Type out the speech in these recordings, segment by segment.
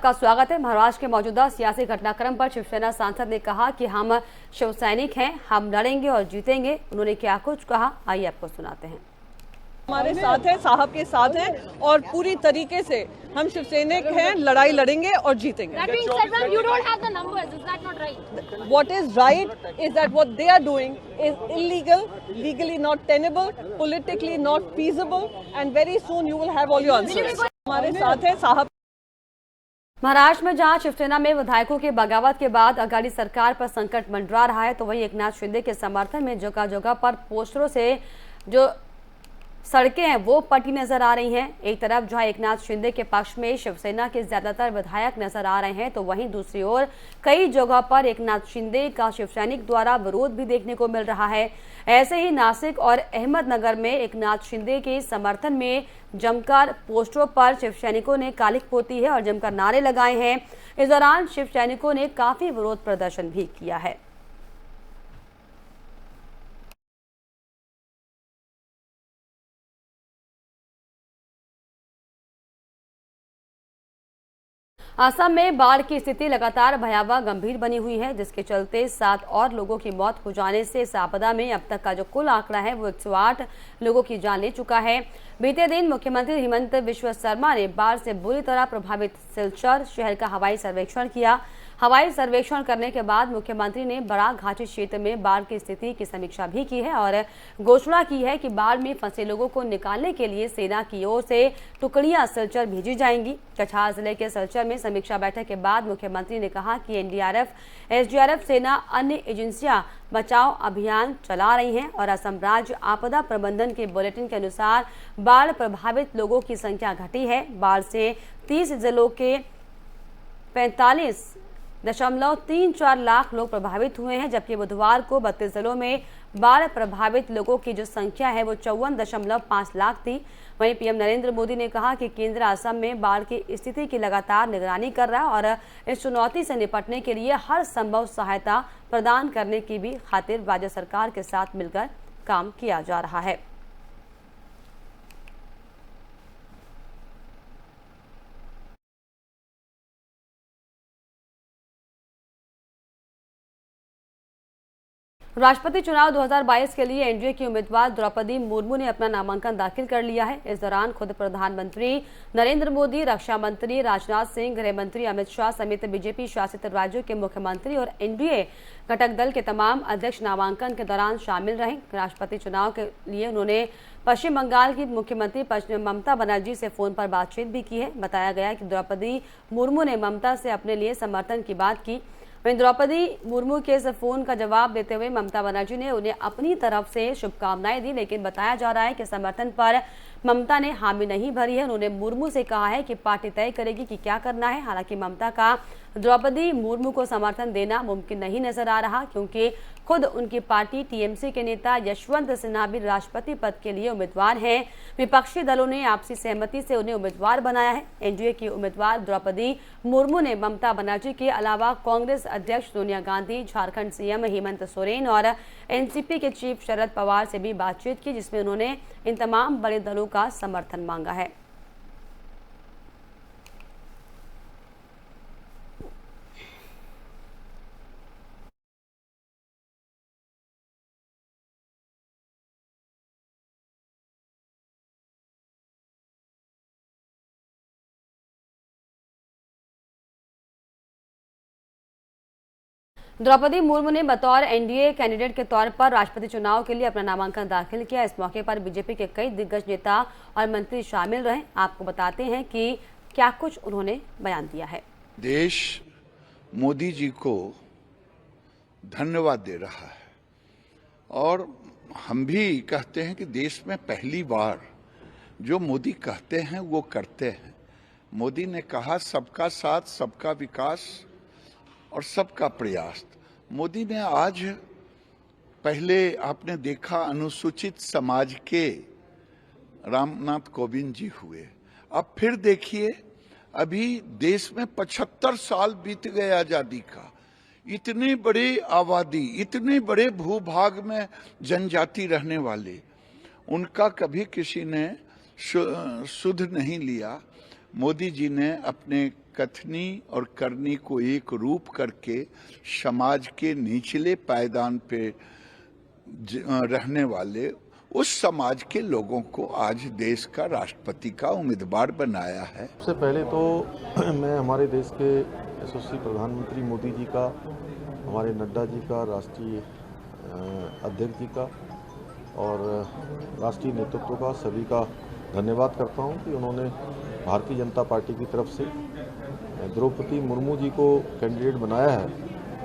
आपका स्वागत है। महाराष्ट्र के मौजूदा सियासी घटनाक्रम पर शिवसेना सांसद ने कहा कि हम शिव सैनिक हैं, हम लड़ेंगे और जीतेंगे। उन्होंने क्या कुछ कहा, आइए आपको सुनाते हैं। हमारे साथ है, साहब के साथ है और पूरी तरीके से हम शिव सैनिक हैं, लड़ाई लड़ेंगे और जीतेंगे। What is right is that what they are doing is illegal, legally not tenable, politically not feasible, and very soon you will have all your answers. हमारे साथ है साहब। महाराष्ट्र में जहां शिवसेना में विधायकों के बगावत के बाद अघाड़ी सरकार पर संकट मंडरा रहा है, तो वहीं एकनाथ शिंदे के समर्थन में जगह जगह पर पोस्टरों से जो सड़कें हैं वो पटी नजर आ रही हैं। एक तरफ जहां एकनाथ शिंदे के पक्ष में शिवसेना के ज्यादातर विधायक नजर आ रहे हैं, तो वहीं दूसरी ओर कई जगह पर एकनाथ शिंदे का शिवसैनिक द्वारा विरोध भी देखने को मिल रहा है। ऐसे ही नासिक और अहमदनगर में एकनाथ शिंदे के समर्थन में जमकर पोस्टरों पर शिवसैनिकों ने कालिख पोती है और जमकर नारे लगाए हैं। इस दौरान शिवसैनिकों ने काफी विरोध प्रदर्शन भी किया है। असम में बाढ़ की स्थिति लगातार भयावह गंभीर बनी हुई है, जिसके चलते 7 और लोगों की मौत हो जाने से इस आपदा में अब तक का जो कुल आंकड़ा है वो 108 लोगों की जान ले चुका है। बीते दिन मुख्यमंत्री हेमंत बिस्वा शर्मा ने बाढ़ से बुरी तरह प्रभावित सिलचर शहर का हवाई सर्वेक्षण किया। हवाई सर्वेक्षण करने के बाद मुख्यमंत्री ने बड़ा घाटी क्षेत्र में बाढ़ की स्थिति की समीक्षा भी की है और घोषणा की है कि बाढ़ में फंसे लोगों को निकालने के लिए सेना की ओर से टुकड़ियां सिलचर भेजी जाएंगी। कछार जिले के सिलचर में समीक्षा बैठक के बाद मुख्यमंत्री ने कहा कि एनडीआरएफ, एसडीआरएफ, सेना, अन्य एजेंसियां बचाव अभियान चला रही हैं और असम राज्य आपदा प्रबंधन के बुलेटिन के अनुसार बाढ़ प्रभावित लोगों की संख्या घटी है। बाढ़ से 30 जिलों के 45.34 लाख लोग प्रभावित हुए हैं, जबकि बुधवार को 32 जिलों में बाढ़ प्रभावित लोगों की जो संख्या है वो 54.5 लाख थी। वहीं पीएम नरेंद्र मोदी ने कहा कि केंद्र असम में बाढ़ की स्थिति की लगातार निगरानी कर रहा है और इस चुनौती से निपटने के लिए हर संभव सहायता प्रदान करने की भी खातिर राज्य सरकार के साथ मिलकर काम किया जा रहा है। राष्ट्रपति चुनाव 2022 के लिए एनडीए की उम्मीदवार द्रौपदी मुर्मू ने अपना नामांकन दाखिल कर लिया है। इस दौरान खुद प्रधानमंत्री नरेंद्र मोदी, रक्षा मंत्री राजनाथ सिंह, गृह मंत्री अमित शाह समेत बीजेपी शासित राज्यों के मुख्यमंत्री और एनडीए घटक दल के तमाम अध्यक्ष नामांकन के दौरान शामिल रहे। राष्ट्रपति चुनाव के लिए उन्होंने पश्चिम बंगाल की मुख्यमंत्री ममता बनर्जी से फोन पर बातचीत भी की है। बताया गया कि द्रौपदी मुर्मू ने ममता से अपने लिए समर्थन की बात की। वहीं द्रौपदी मुर्मू के इस फोन का जवाब देते हुए ममता बनर्जी ने उन्हें अपनी तरफ से शुभकामनाएं दी, लेकिन बताया जा रहा है कि समर्थन पर ममता ने हामी नहीं भरी है। उन्होंने मुर्मू से कहा है कि पार्टी तय करेगी कि क्या करना है। हालांकि ममता का द्रौपदी मुर्मू को समर्थन देना मुमकिन नहीं नजर आ रहा, क्योंकि खुद उनकी पार्टी टीएमसी के नेता यशवंत सिन्हा भी राष्ट्रपति पद के लिए उम्मीदवार हैं। विपक्षी दलों ने आपसी सहमति से उन्हें उम्मीदवार बनाया है। एनडीए की उम्मीदवार द्रौपदी मुर्मू ने ममता बनर्जी के अलावा कांग्रेस अध्यक्ष सोनिया गांधी, झारखंड सीएम हेमंत सोरेन और एनसीपी के चीफ शरद पवार से भी बातचीत की, जिसमें उन्होंने इन तमाम बड़े दलों का समर्थन मांगा है। द्रौपदी मुर्मू ने बतौर एनडीए कैंडिडेट के तौर पर राष्ट्रपति चुनाव के लिए अपना नामांकन दाखिल किया। इस मौके पर बीजेपी के कई दिग्गज नेता और मंत्री शामिल रहे। आपको बताते हैं कि क्या कुछ उन्होंने बयान दिया है। देश मोदी जी को धन्यवाद दे रहा है और हम भी कहते हैं कि देश में पहली बार जो मोदी कहते हैं वो करते हैं। मोदी ने कहा सबका साथ, सबका विकास और सबका प्रयास। मोदी ने आज पहले आपने देखा अनुसूचित समाज के रामनाथ कोविंद जी हुए, अब फिर देखिए अभी देश में 75 साल बीत गए आजादी का। इतनी बड़ी आबादी, इतने बड़े भूभाग में जनजाति रहने वाले, उनका कभी किसी ने सुध नहीं लिया। मोदी जी ने अपने कथनी और करनी को एक रूप करके समाज के निचले पायदान पे रहने वाले उस समाज के लोगों को आज देश का राष्ट्रपति का उम्मीदवार बनाया है। सबसे पहले तो मैं हमारे देश के यशस्वी प्रधानमंत्री मोदी जी का, हमारे नड्डा जी का, राष्ट्रीय अध्यक्ष जी का और राष्ट्रीय नेतृत्व का, सभी का धन्यवाद करता हूं कि उन्होंने भारतीय जनता पार्टी की तरफ से द्रौपदी मुर्मू जी को कैंडिडेट बनाया है।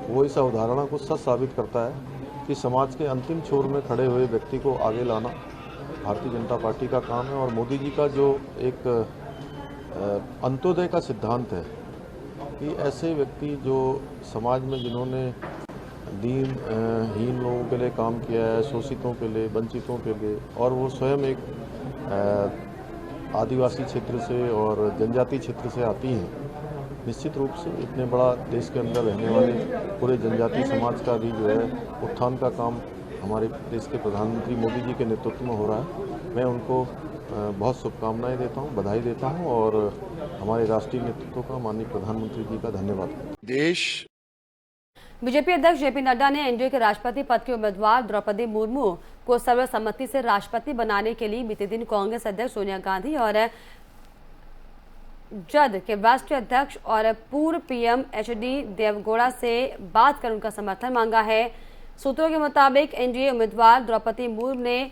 वो इस अवधारणा को सच साबित करता है कि समाज के अंतिम छोर में खड़े हुए व्यक्ति को आगे लाना भारतीय जनता पार्टी का काम है। और मोदी जी का जो एक अंत्योदय का सिद्धांत है कि ऐसे व्यक्ति जो समाज में जिन्होंने हीन लोगों के लिए काम किया है, शोषितों के लिए, वंचितों के लिए, और वो स्वयं एक आदिवासी क्षेत्र से और जनजाति क्षेत्र से आती हैं, निश्चित रूप से इतने बड़ा देश के अंदर रहने वाले पूरे जनजातीय समाज का भी जो है उत्थान का काम हमारे देश के प्रधानमंत्री मोदी जी के नेतृत्व में हो रहा है। मैं उनको बहुत शुभकामनाएं देता हूं, बधाई देता हूं और हमारे राष्ट्रीय नेतृत्व का, माननीय प्रधानमंत्री जी का धन्यवाद। बीजेपी अध्यक्ष जेपी नड्डा ने एनडीए के राष्ट्रपति पद के उम्मीदवार द्रौपदी मुर्मू को सर्वसम्मति से राष्ट्रपति बनाने के लिए बीते दिन कांग्रेस अध्यक्ष सोनिया गांधी और जद के राष्ट्रीय अध्यक्ष और पूर्व पीएम एचडी देवगौड़ा से बात कर उनका समर्थन मांगा है। सूत्रों के मुताबिक एनडीए उम्मीदवार द्रौपदी मुर्मू ने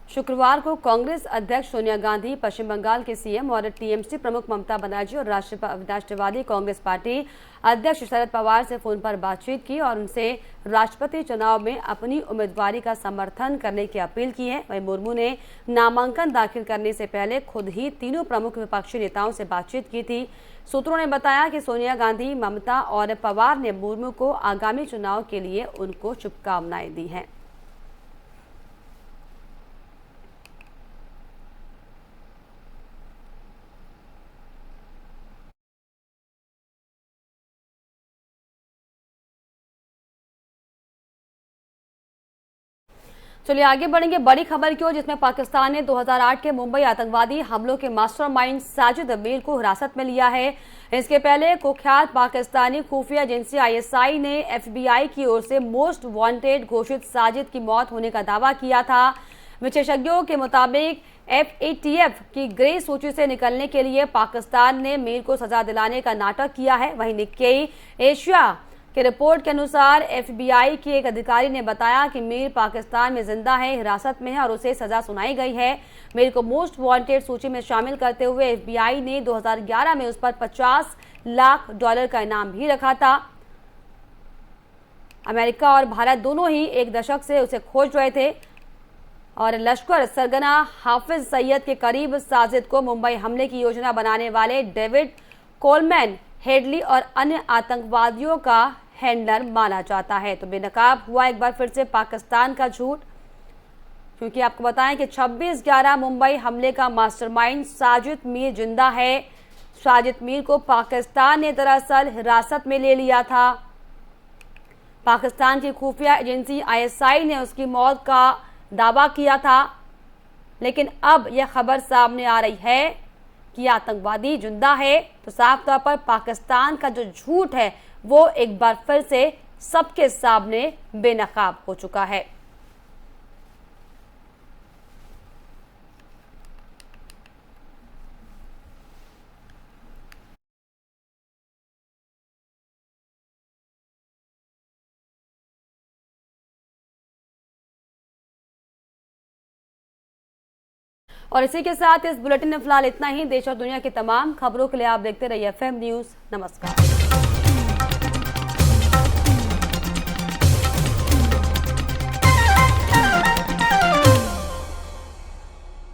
शुक्रवार को कांग्रेस अध्यक्ष सोनिया गांधी, पश्चिम बंगाल के सीएम और टीएमसी प्रमुख ममता बनर्जी और राष्ट्रवादी कांग्रेस पार्टी अध्यक्ष शरद पवार से फोन पर बातचीत की और उनसे राष्ट्रपति चुनाव में अपनी उम्मीदवारी का समर्थन करने की अपील की है। वहीं मुर्मू ने नामांकन दाखिल करने से पहले खुद ही तीनों प्रमुख विपक्षी नेताओं से बातचीत की थी। सूत्रों ने बताया कि सोनिया गांधी, ममता और पवार ने मुर्मू को आगामी चुनाव के लिए उनको शुभकामनाएं दी हैं। चलिए आगे बढ़ेंगे बड़ी खबर की ओर, जिसमें पाकिस्तान ने 2008 के मुंबई आतंकवादी हमलों के मास्टरमाइंड साजिद मीर को हिरासत में लिया है। इसके पहले कुख्यात पाकिस्तानी खुफिया एजेंसी आईएसआई ने एफबीआई की ओर से मोस्ट वांटेड घोषित साजिद की मौत होने का दावा किया था। विशेषज्ञों के मुताबिक एफएटीएफ की ग्रे सूची से निकलने के लिए पाकिस्तान ने मीर को सजा दिलाने का नाटक किया है। वहीं निक्केई एशिया की रिपोर्ट के अनुसार एफबीआई के एक अधिकारी ने बताया कि मीर पाकिस्तान में जिंदा है, हिरासत में है और उसे सजा सुनाई गई है। मीर को मोस्ट वांटेड सूची में शामिल करते हुए एफबीआई ने 2011 में उस पर $50 लाख का इनाम भी रखा था। अमेरिका और भारत दोनों ही एक दशक से उसे खोज रहे थे और लश्कर सरगना हाफिज सईद के करीब साजिद को मुंबई हमले की योजना बनाने वाले डेविड कोलमैन, हेडली और अन्य आतंकवादियों का हैंडलर माना जाता है। तो बेनकाब हुआ एक बार फिर से पाकिस्तान का झूठ, क्योंकि आपको बताएं कि 26/11 मुंबई हमले का मास्टरमाइंड साजिद मीर जिंदा है। साजिद मीर को पाकिस्तान ने दरअसल हिरासत में ले लिया था। पाकिस्तान की खुफिया एजेंसी आईएसआई ने उसकी मौत का दावा किया था, लेकिन अब यह खबर सामने आ रही है कि आतंकवादी जिंदा है। तो साफ तौर पर पाकिस्तान का जो झूठ है वो एक बार फिर से सबके सामने बेनकाब हो चुका है। और इसी के साथ इस बुलेटिन में फिलहाल इतना ही। देश और दुनिया की तमाम खबरों के लिए आप देखते रहिए FM न्यूज़। नमस्कार।